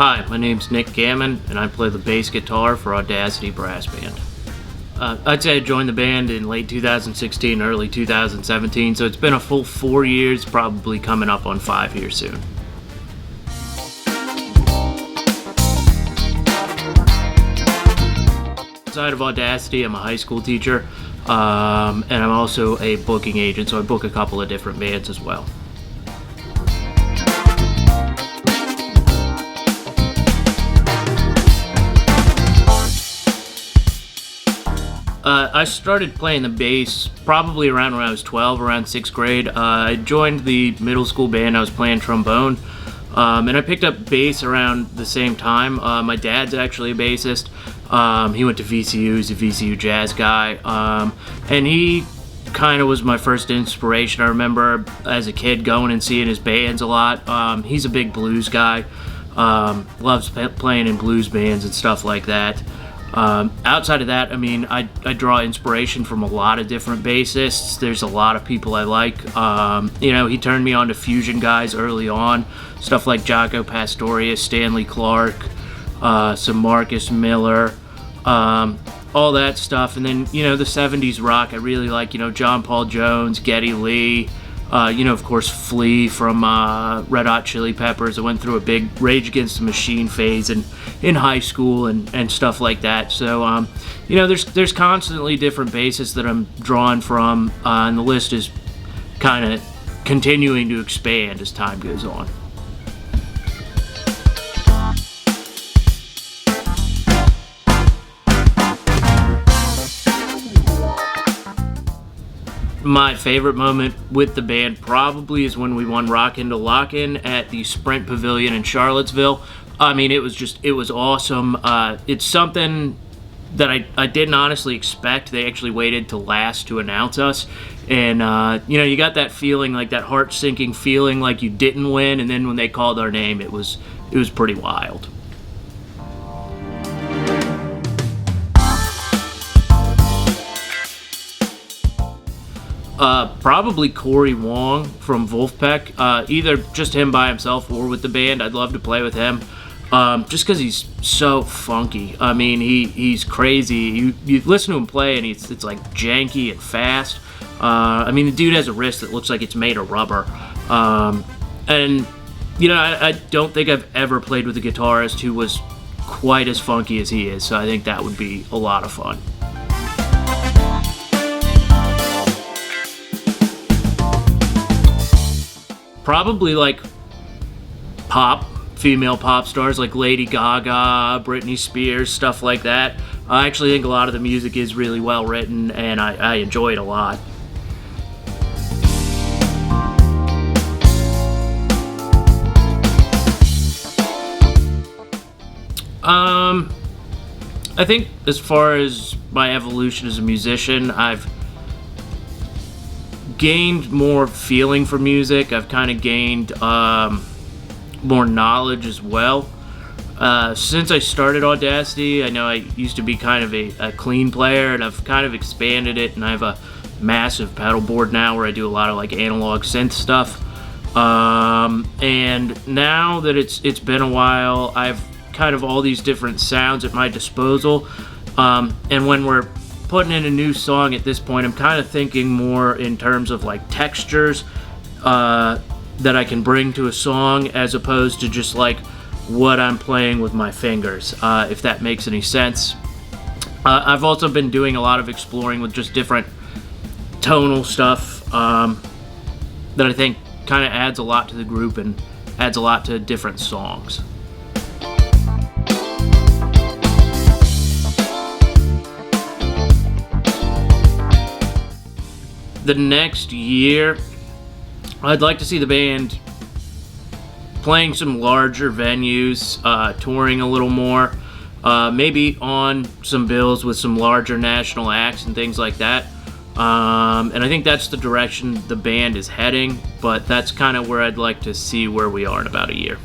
Hi, my name's Nick Gammon, and I play the bass guitar for Audacity brass band. I'd say I joined the band in late 2016, early 2017, so it's been a full 4 years, probably coming up on 5 years soon. Outside of Audacity, I'm a high school teacher, and I'm also a booking agent, so I book a couple of different bands as well. I started playing the bass probably around when I was 12, around 6th grade. I joined the middle school band. I was playing trombone, and I picked up bass around the same time. My dad's actually a bassist. He went to VCU. He's a VCU jazz guy, and he kind of was my first inspiration. I remember as a kid going and seeing his bands a lot. He's a big blues guy, loves playing in blues bands and stuff like that. Outside of that, I mean, I draw inspiration from a lot of different bassists. There's a lot of people I like. He turned me on to fusion guys early on, stuff like Jaco Pastorius, Stanley Clark, some Marcus Miller, all that stuff. And then, the 70s rock, I really like, John Paul Jones, Geddy Lee, of course, Flea from Red Hot Chili Peppers. I went through a big Rage Against the Machine phase in high school and stuff like that. So, there's constantly different bassists that I'm drawn from, and the list is kind of continuing to expand as time goes on. My favorite moment with the band probably is when we won Rockin' to Lockin' at the Sprint Pavilion in Charlottesville. I mean, it was awesome. It's something that I didn't honestly expect. They actually waited till last to announce us. And, you got that feeling, like that heart-sinking feeling like you didn't win. And then when they called our name, it was pretty wild. Probably Corey Wong from Wolfpack, either just him by himself or with the band. I'd love to play with him, just because he's so funky. I mean, he's crazy. You listen to him play, and it's like janky and fast. I mean, the dude has a wrist that looks like it's made of rubber. And, I don't think I've ever played with a guitarist who was quite as funky as he is, so I think that would be a lot of fun. Probably like female pop stars like Lady Gaga, Britney Spears, stuff like that. I actually think a lot of the music is really well written, and I enjoy it a lot. I think as far as my evolution as a musician, I've gained more feeling for music. I've kind of gained more knowledge as well. Since I started Audacity, I know I used to be kind of a clean player, and I've kind of expanded it, and I have a massive pedal board now where I do a lot of like analog synth stuff. And now that it's been a while, I've kind of all these different sounds at my disposal. And when we're putting in a new song at this point, I'm kind of thinking more in terms of like textures that I can bring to a song, as opposed to just like what I'm playing with my fingers, if that makes any sense. I've also been doing a lot of exploring with just different tonal stuff that I think kind of adds a lot to the group and adds a lot to different songs. The next year, I'd like to see the band playing some larger venues, touring a little more, maybe on some bills with some larger national acts and things like that. And I think that's the direction the band is heading, but that's kind of where I'd like to see where we are in about a year.